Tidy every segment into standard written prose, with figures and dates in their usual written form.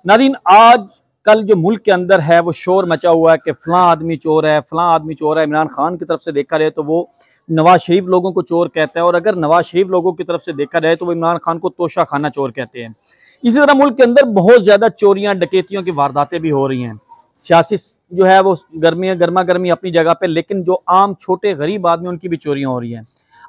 नाज़रीन, आज कल जो मुल्क के अंदर है वो शोर मचा हुआ है कि फ़लाँ आदमी चोर है, फ़लाँ आदमी चोर है। इमरान खान की तरफ से देखा जाए तो वो नवाज शरीफ लोगों को चोर कहता है, और अगर नवाज शरीफ लोगों की तरफ से देखा जाए तो वो इमरान खान को तोशा खाना चोर कहते हैं। इसी तरह मुल्क के अंदर बहुत ज़्यादा चोरियाँ डकैतियों की वारदातें भी हो रही हैं। सियासी जो है वो गर्मा गर्मी अपनी जगह पर, लेकिन जो आम छोटे गरीब आदमी उनकी भी चोरियाँ हो रही हैं।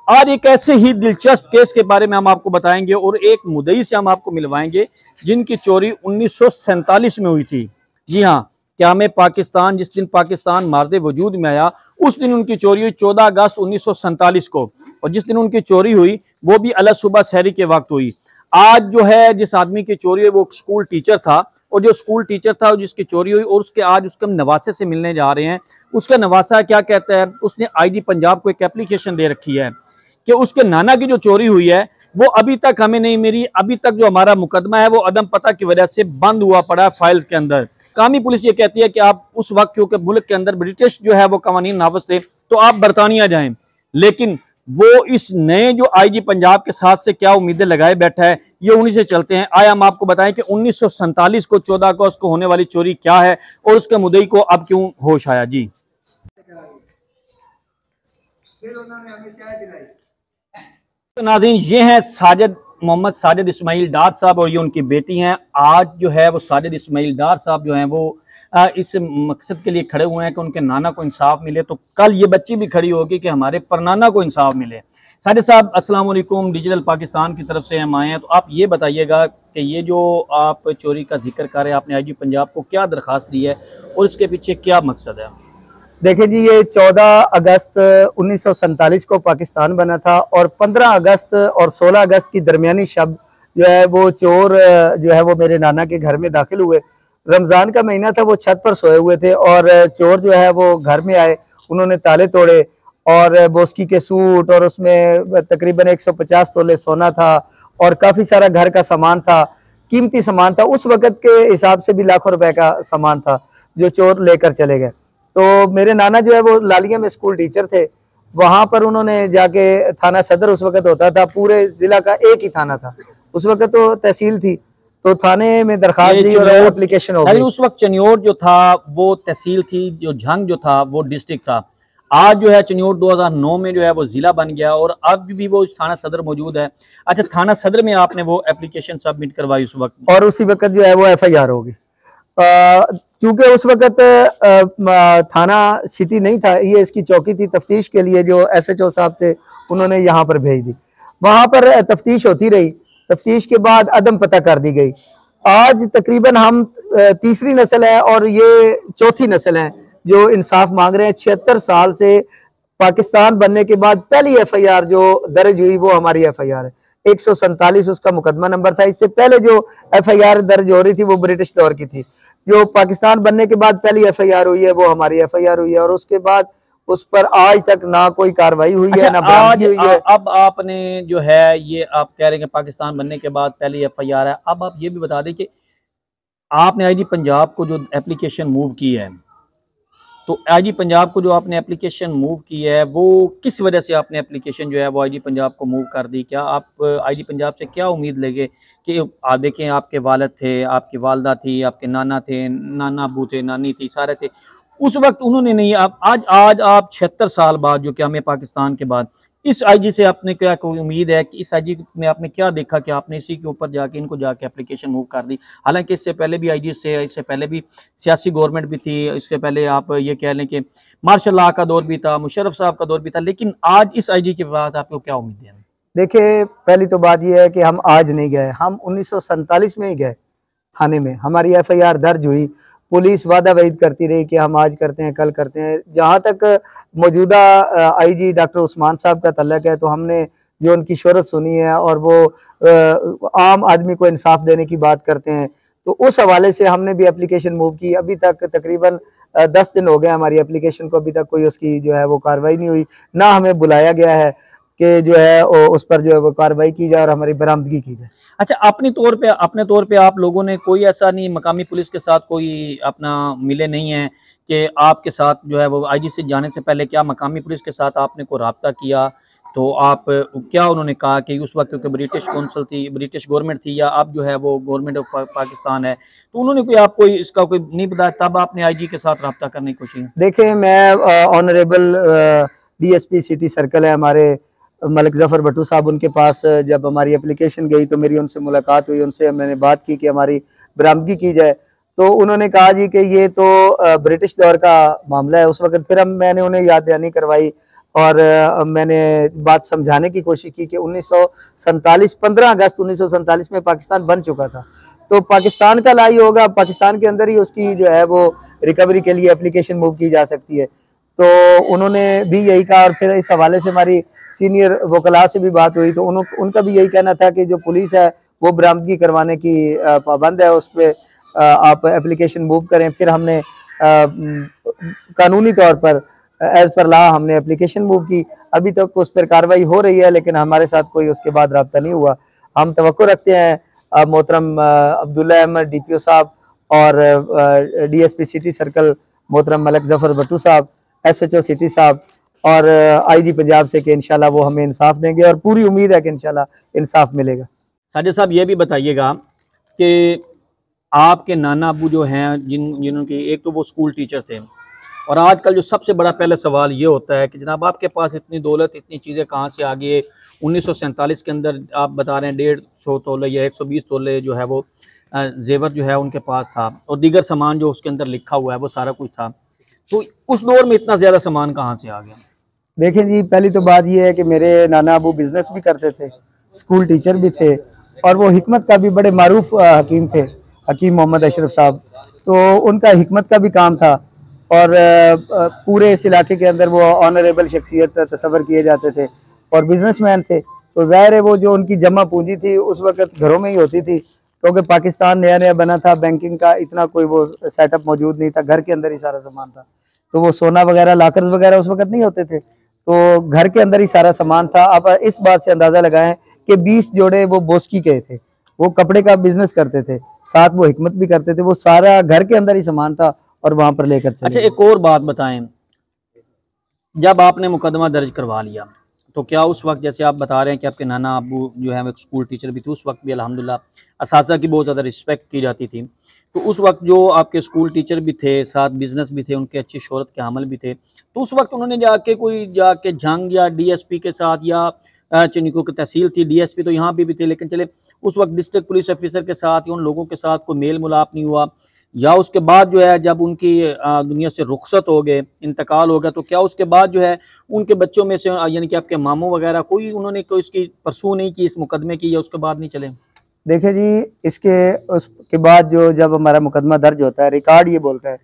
आज एक ऐसे ही दिलचस्प केस के बारे में हम आपको बताएंगे और एक मुद्दई से हम आपको मिलवाएंगे जिनकी चोरी 1947 में हुई थी। जी हाँ, क़याम पाकिस्तान, जिस दिन पाकिस्तान मार्दे वजूद में आया उस दिन उनकी चोरी हुई 14 अगस्त 1947 को, और जिस दिन उनकी चोरी हुई वो भी अलग सुबह सहरी के वक्त हुई। आज जो है जिस आदमी की चोरी हुई वो स्कूल टीचर था, और जो स्कूल टीचर था और जिसकी चोरी हुई, और उसके आज उसके हम नवासे से मिलने जा रहे हैं। उसका नवासा क्या कहता है, उसने आईजी पंजाब को एक एप्लीकेशन दे रखी है कि उसके नाना की जो चोरी हुई है वो अभी तक हमें नहीं मिली। अभी तक जो हमारा मुकदमा है वो अदम पता की वजह से बंद हुआ पड़ा है फाइल्स के अंदर। कामी पुलिस ये कहती है कि आप उस वक्त, क्योंकि मुल्क के अंदर ब्रिटिश जो है वो कवानीन नाफिज थे, तो आप बरतानिया जाएं। लेकिन वो इस नए जो आईजी पंजाब के साथ से क्या उम्मीदें लगाए बैठा है, ये उन्हीं से चलते हैं। आए हम आपको बताएं कि 1947 को 14 अगस्त को होने वाली चोरी क्या है और उसके मुद्दई को अब क्यों होश आया। जी, तो नाज़रीन, ये हैं साजिद मोहम्मद साजिद इस्माइल डार साहब और ये उनकी बेटी हैं। आज जो है वो साजिद इस्माइल डार साहब जो हैं वो इस मकसद के लिए खड़े हुए हैं कि उनके नाना को इंसाफ मिले, तो कल ये बच्ची भी खड़ी होगी कि हमारे परनाना को इंसाफ मिले। साजिद साहब, अस्सलाम वालेकुम, डिजिटल पाकिस्तान की तरफ से हम आए हैं। तो आप ये बताइएगा कि ये जो आप चोरी का जिक्र कर रहे हैं, आपने आईजी पंजाब को क्या दरख्वास्त दी है और इसके पीछे क्या मकसद है? देखिए जी, ये 14 अगस्त 1947 को पाकिस्तान बना था और 15 अगस्त और 16 अगस्त की दरमियानी शब जो है वो चोर जो है वो मेरे नाना के घर में दाखिल हुए। रमज़ान का महीना था, वो छत पर सोए हुए थे और चोर जो है वो घर में आए। उन्होंने ताले तोड़े और बोस्की के सूट और उसमें तकरीबन 150 तोले सोना था और काफ़ी सारा घर का सामान था, कीमती सामान था। उस वक़्त के हिसाब से भी लाखों रुपए का सामान था जो चोर लेकर चले गए। तो मेरे नाना जो है वो लालिया में स्कूल टीचर थे। वहां पर उन्होंने जाके, थाना सदर उस वक्त होता था, पूरे जिला का एक ही थाना था, उस वक्त तो तहसील थी, तो थाने में दरखास्त दी और एप्लीकेशन हो गई। उस वक्त चनियोर जो था वो तहसील थी, जो झंग जो था वो डिस्ट्रिक्ट था। आज जो है चनियोर 2009 में जो है वो जिला बन गया और अब भी वो थाना सदर मौजूद है। अच्छा, थाना सदर में आपने वो एप्लीकेशन सबमिट करवाई उस वक्त, और उसी वक्त जो है वो FIR होगी। चूंकि उस वक्त थाना सिटी नहीं था, ये इसकी चौकी थी। तफ्तीश के लिए जो SHO साहब थे उन्होंने यहाँ पर भेज दी। वहां पर तफ्तीश होती रही। तफ्तीश के बाद अदम पता कर दी गई। आज तकरीबन हम तीसरी नस्ल है और ये चौथी नस्ल है जो इंसाफ मांग रहे हैं। 76 साल से पाकिस्तान बनने के बाद पहली FIR जो दर्ज हुई वो हमारी FIR है। 147 उसका मुकदमा नंबर था। इससे पहले जो FIR दर्ज हो रही थी वो ब्रिटिश दौर की थी। जो पाकिस्तान बनने के बाद पहली FIR हुई है वो हमारी FIR हुई है और उसके बाद उस पर आज तक ना कोई कार्रवाई हुई है, ना बरामदगी हुई है। अब आपने जो है ये आप कह रहे हैं कि पाकिस्तान बनने के बाद पहली FIR है। अब आप ये भी बता दें कि आपने आईजी पंजाब को जो एप्लीकेशन मूव की है, तो आईजी पंजाब को जो आपने एप्लीकेशन मूव की है वो किस वजह से आपने एप्लीकेशन जो है वो आईजी पंजाब को मूव कर दी? क्या आप आईजी पंजाब से क्या उम्मीद लगे कि आप देखें, आपके वालिद थे, आपकी वालदा थी, आपके नाना थे, नाना अबू थे, नानी थी, सारे थे, उस वक्त उन्होंने नहीं। आज आप 76 साल बाद जो कि हमें पाकिस्तान के बाद इस आईजी से आपने क्या कोई उम्मीद है कि इस आईजी में आपने क्या देखा कि आपने इसी के ऊपर जाके इनको जाके एप्लीकेशन मूव कर दी? हालांकि इससे पहले भी आईजी से, इससे पहले भी सियासी गवर्नमेंट भी थी, इससे पहले आप ये कह लें कि मार्शल लॉ का दौर भी था, मुशर्रफ साहब का दौर भी था, लेकिन आज इस आईजी के बाद आपको क्या उम्मीद है? देखिए, पहली तो बात यह है कि हम आज नहीं गए, हम 1947 में ही गए थाने में। हमारी FIR दर्ज हुई। पुलिस वादा वईद करती रही कि हम आज करते हैं, कल करते हैं। जहाँ तक मौजूदा IG डॉक्टर उस्मान साहब का तल्लक है, तो हमने जो उनकी शोहरत सुनी है और वो आम आदमी को इंसाफ देने की बात करते हैं, तो उस हवाले से हमने भी एप्लीकेशन मूव की। अभी तक तकरीबन 10 दिन हो गए हमारी एप्लीकेशन को, अभी तक कोई उसकी जो है वो कार्रवाई नहीं हुई, ना हमें बुलाया गया है कि जो है उस पर जो है वो कार्रवाई की जाए और हमारी बरामदगी की जाए। अच्छा, अपने तौर पे आप लोगों ने कोई ऐसा नहीं, मकामी पुलिस के साथ कोई अपना मिले नहीं हैं कि आपके साथ जो है वो आईजी से जाने से पहले क्या मकामी पुलिस के साथ आपने कोई राब्ता किया तो आप क्या उन्होंने कहा कि उस वक्त क्योंकि ब्रिटिश कौंसल थी, ब्रिटिश गवर्नमेंट थी, या अब जो है वो गवर्नमेंट ऑफ पाकिस्तान है, तो उन्होंने कोई आपको इसका कोई नहीं बताया, तब आपने आईजी के साथ रब्ता करने की कोशिश? देखिए, मैं ऑनरेबल डीएसपी सिटी सर्कल है हमारे, मलिक ज़फ़र भट्टू साहब, उनके पास जब हमारी एप्लीकेशन गई तो मेरी उनसे मुलाकात हुई, उनसे मैंने बात की कि हमारी बरामदगी की जाए। तो उन्होंने कहा जी कि ये तो ब्रिटिश दौर का मामला है। उस वक़्त फिर मैंने उन्हें याद दहानी करवाई और मैंने बात समझाने की कोशिश की कि 1947 15 अगस्त 1947 में पाकिस्तान बन चुका था। तो पाकिस्तान का लाई होगा, पाकिस्तान के अंदर ही उसकी जो है वो रिकवरी के लिए एप्लीकेशन मूव की जा सकती है। तो उन्होंने भी यही कहा और फिर इस हवाले से हमारी सीनियर वकला से भी बात हुई, तो उनका भी यही कहना था कि जो पुलिस है वो बरामदगी करवाने की पाबंद है, उस पर आप एप्लीकेशन मूव करें। फिर हमने कानूनी तौर पर एज पर लॉ हमने एप्लीकेशन मूव की। अभी तक उस पर कार्रवाई हो रही है, लेकिन हमारे साथ कोई उसके बाद रब्ता नहीं हुआ। हम तवक्को रखते हैं मोहतरम अब्दुल्ला अहमद डीपीओ साहब और डीएसपी सिटी सर्कल मोहतरम मलिक ज़फ़र भट्टू साहब, एसएचओ सिटी साहब और आईजी पंजाब से कि इंशाल्लाह वो हमें इंसाफ देंगे और पूरी उम्मीद है कि इंशाल्लाह इंसाफ मिलेगा। साजिद साहब, ये भी बताइएगा कि आपके नाना अबू जो हैं, जिनकी एक तो वो स्कूल टीचर थे, और आजकल जो सबसे बड़ा पहले सवाल ये होता है कि जनाब आपके पास इतनी दौलत, इतनी चीज़ें कहाँ से आ गई है? 1947 के अंदर आप बता रहे हैं 150 तोले या 120 तोले जो है वो जेवर जो है उनके पास था, और दीगर सामान जो उसके अंदर लिखा हुआ है वो सारा कुछ था। तो उस दौर में इतना ज़्यादा सामान कहाँ से आ गया? देखिए जी, पहली तो बात यह है कि मेरे नाना अबू बिजनेस भी करते थे, स्कूल टीचर भी थे और वो हिकमत का भी बड़े मारूफ हकीम थे, हकीम मोहम्मद अशरफ साहब। तो उनका हिकमत का भी काम था और पूरे इस इलाके के अंदर वो ऑनरेबल शख्सियत तस्वर किए जाते थे और बिजनेसमैन थे। तो ज़ाहिर है वो जो उनकी जमा पूंजी थी उस वक़्त घरों में ही होती थी, क्योंकि पाकिस्तान नया नया बना था, बैंकिंग का इतना कोई वो सेटअप मौजूद नहीं था, घर के अंदर ही सारा सामान था। तो वो सोना वगैरह, लॉकर्स वगैरह उस वक़्त नहीं होते थे, तो घर के अंदर ही सारा सामान था। आप इस बात से अंदाज़ा लगाएं कि 20 जोड़े वो बोस्की के थे, वो कपड़े का बिजनेस करते थे, साथ वो हिकमत भी करते थे, वो सारा घर के अंदर ही सामान था और वहां पर लेकर चले। अच्छा, एक और बात बताएं, जब आपने मुकदमा दर्ज करवा लिया तो क्या उस वक्त, जैसे आप बता रहे हैं कि आपके नाना अबू जो है वो एक स्कूल टीचर भी थे, उस वक्त भी अल्हम्दुलिल्लाह असातिज़ा की बहुत ज़्यादा रिस्पेक्ट की जाती थी, तो उस वक्त जो आपके स्कूल टीचर भी थे, साथ बिजनेस भी थे, उनके अच्छी शोहरत के हामिल भी थे, तो उस वक्त उन्होंने जाके जंग या डीएसपी के साथ, या चिन्को की तहसील थी, डीएसपी तो यहाँ भी थे, लेकिन चले उस वक्त डिस्ट्रिक्ट पुलिस ऑफिसर के साथ या उन लोगों के साथ कोई मेल मुलाप नहीं हुआ, या उसके बाद जो है जब उनकी दुनिया से रुखसत हो गए, इंतकाल हो गया, तो क्या उसके बाद जो है उनके बच्चों में से यानी कि आपके मामू वगैरह कोई उन्होंने कोई इसकी परसू नहीं की, इस मुकदमे की, या उसके बाद नहीं चले? देखिए जी, उसके बाद जो जब हमारा मुकदमा दर्ज होता है, रिकॉर्ड ये बोलता है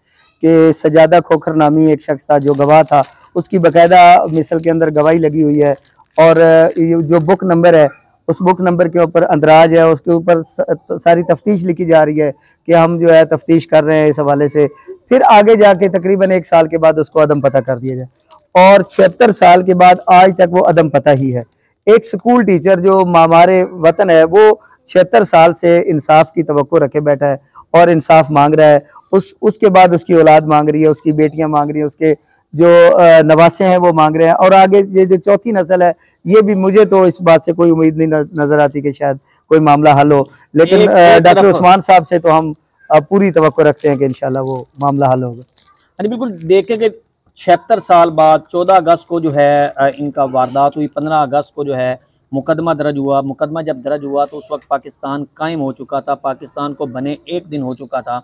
कि सजादा खोखर नामी एक शख्स था जो गवाह था, उसकी बाकायदा मिसल के अंदर गवाही लगी हुई है और ये जो बुक नंबर है उस बुक नंबर के ऊपर अंदराज है, उसके ऊपर सारी तफ्तीश लिखी जा रही है कि हम जो है तफ्तीश कर रहे हैं इस हवाले से। फिर आगे जाके तकरीबन 1 साल के बाद उसको अदम पता कर दिया जाए और 76 साल के बाद आज तक वो अदम पता ही है। एक स्कूल टीचर जो हमारे वतन है वो 76 साल से इंसाफ की तवक्को रखे बैठा है और इंसाफ मांग रहा है। उसके बाद उसकी औलाद मांग रही है, उसकी बेटियां मांग रही हैं, उसके जो नवासे हैं वो मांग रहे हैं और आगे ये जो चौथी नस्ल है, ये भी मुझे तो इस बात से कोई उम्मीद नहीं नजर आती कि शायद कोई मामला हल हो, लेकिन डॉक्टर उस्मान साहब से तो हम पूरी तवक्को रखते हैं कि इंशाल्लाह वो मामला हल होगा। अरे बिल्कुल, देखें कि 76 साल बाद 14 अगस्त को जो है इनका वारदात हुई, 15 अगस्त को जो है मुकदमा दर्ज हुआ। मुकदमा जब दर्ज हुआ तो उस वक्त पाकिस्तान कायम हो चुका था, पाकिस्तान को बने 1 दिन हो चुका था।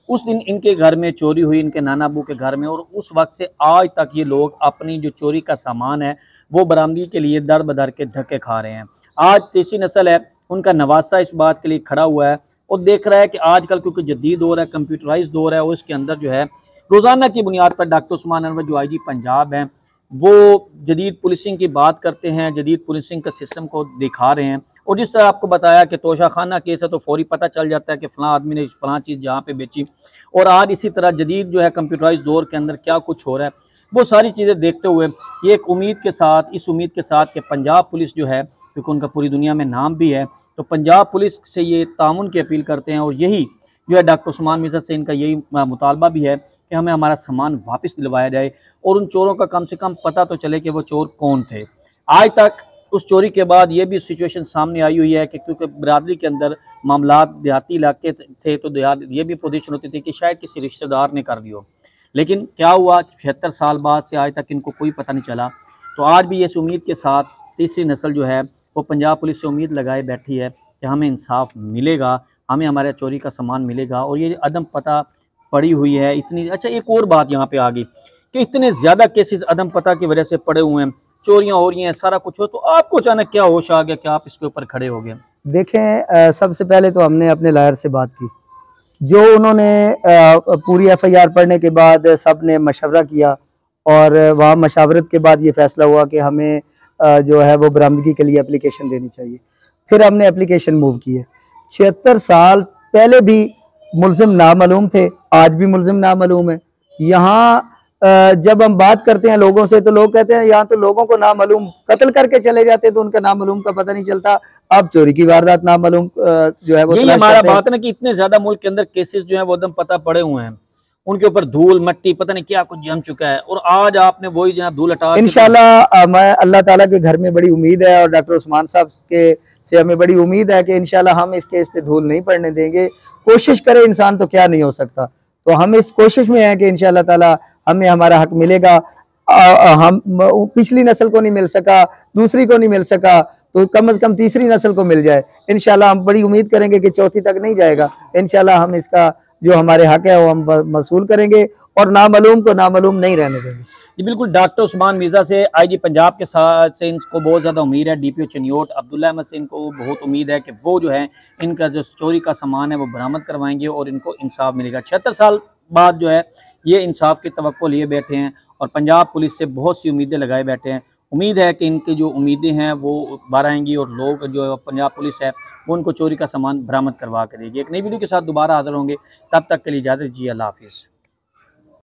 उस दिन इनके घर में चोरी हुई, इनके नाना अबू के घर में, और उस वक्त से आज तक ये लोग अपनी जो चोरी का सामान है वो बरामदगी के लिए दर बदर के धक्के खा रहे हैं। आज तीसरी नस्ल है, उनका नवासा इस बात के लिए खड़ा हुआ है और देख रहा है कि आजकल क्योंकि जदीद दौर है, कंप्यूटराइज दौर है, और इसके अंदर जो है रोज़ाना की बुनियाद पर डॉक्टर उस्मान अनवर जो आईजी पंजाब हैं वो जदीद पुलिसिंग की बात करते हैं, जदीद पुलिसिंग का सिस्टम को दिखा रहे हैं। और जिस तरह आपको बताया कि तोशा खाना केस है तो फौरी पता चल जाता है कि फ़लाँ आदमी ने फ़लाँ चीज़ जहाँ पे बेची, और आज इसी तरह जदीद जो है कंप्यूटराइज दौर के अंदर क्या कुछ हो रहा है, वो सारी चीज़ें देखते हुए ये एक उम्मीद के साथ, इस उम्मीद के साथ कि पंजाब पुलिस जो है, क्योंकि उनका पूरी दुनिया में नाम भी है, तो पंजाब पुलिस से ये ताउन की अपील करते हैं। और यही जो है डॉक्टर उस्मान मिर्ज़ा से इनका यही मुतालबा भी है कि हमें हमारा सामान वापस दिलवाया जाए और उन चोरों का कम से कम पता तो चले कि वो चोर कौन थे। आज तक उस चोरी के बाद ये भी सिचुएशन सामने आई हुई है कि क्योंकि बरादरी के अंदर मामला देहाती इलाके थे तो देहात ये भी पोजीशन होती थी कि शायद किसी रिश्तेदार ने कर दिया, लेकिन क्या हुआ 76 साल बाद से आज तक इनको कोई पता नहीं चला। तो आज भी इस उम्मीद के साथ तीसरी नस्ल जो है वो पंजाब पुलिस से उम्मीद लगाए बैठी है कि हमें इंसाफ मिलेगा, हमें हमारे चोरी का सामान मिलेगा। और ये अदम पता पड़ी हुई है इतनी। अच्छा, एक और बात यहाँ पे आ गई कि इतने ज़्यादा केसेस अदम पता की वजह से पड़े हुए हैं, चोरियां हो रही हैं, सारा कुछ हो, तो आपको अचानक क्या होश आ गया कि आप इसके ऊपर खड़े हो गए? देखें, सबसे पहले तो हमने अपने लॉयर से बात की, जो उन्होंने पूरी एफआईआर पढ़ने के बाद सब ने मशवरा किया और वहाँ मशावरत के बाद ये फैसला हुआ कि हमें जो है वो बरामदगी के लिए एप्लीकेशन देनी चाहिए। फिर हमने एप्लीकेशन मूव की है। 76 साल पहले भी मुलजिम नामालूम थे, आज भी मुलजिम नामालूम है। यहाँ जब हम बात करते हैं लोगों से तो लोग कहते हैं यहाँ तो लोगों को नामालूम कत्ल करके चले जाते तो उनका नामालूम का पता नहीं चलता, अब चोरी की वारदात नामालूम जो है वो यही हमारा बात है ना कि इतने ज्यादा मुल्क के अंदर केसेस जो है वो एकदम पता पड़े हुए हैं, उनके ऊपर धूल मट्टी पता नहीं क्या कुछ जम चुका है, और आज आपने वही जो है धूल हटा। इंशाल्लाह मैं अल्लाह ताला के घर में बड़ी उम्मीद है और डॉक्टर उस्मान साहब के से हमें बड़ी उम्मीद है कि इंशाल्लाह हम इस केस पे धूल नहीं पड़ने देंगे। कोशिश करे इंसान तो क्या नहीं हो सकता, तो हम इस कोशिश में हैं कि इंशाल्लाह ताला हमें हमारा हक मिलेगा। हम पिछली नस्ल को नहीं मिल सका, दूसरी को नहीं मिल सका, तो कम से कम तीसरी नस्ल को मिल जाए। इंशाल्लाह हम बड़ी उम्मीद करेंगे कि चौथी तक नहीं जाएगा। इंशाल्लाह हम इसका जो हमारे हक है वो हम वसूल करेंगे और नामालूम को नामालूम नहीं रहने देंगे। जी बिल्कुल, डॉक्टर उस्मान मिर्जा से आईजी पंजाब के साथ से इनको बहुत ज़्यादा उम्मीद है। डीपीओ चनियोट अब्दुल्ला अहमद से इनको बहुत उम्मीद है कि वो जो है इनका जो चोरी का सामान है वो बरामद करवाएंगे और इनको इंसाफ मिलेगा। 76 साल बाद जो है ये इंसाफ की तवक्को लिए बैठे हैं और पंजाब पुलिस से बहुत सी उम्मीदें लगाए बैठे हैं। उम्मीद है कि इनकी जो उम्मीदें हैं वो बाहर आएंगी और लोग जो पंजाब पुलिस है वो उनको चोरी का सामान बरामद करवा कर देगी। एक नई वीडियो के साथ दोबारा हाजिर होंगे, तब तक के लिए इजाज़त दीजिए। अल्लाह हाफिज़।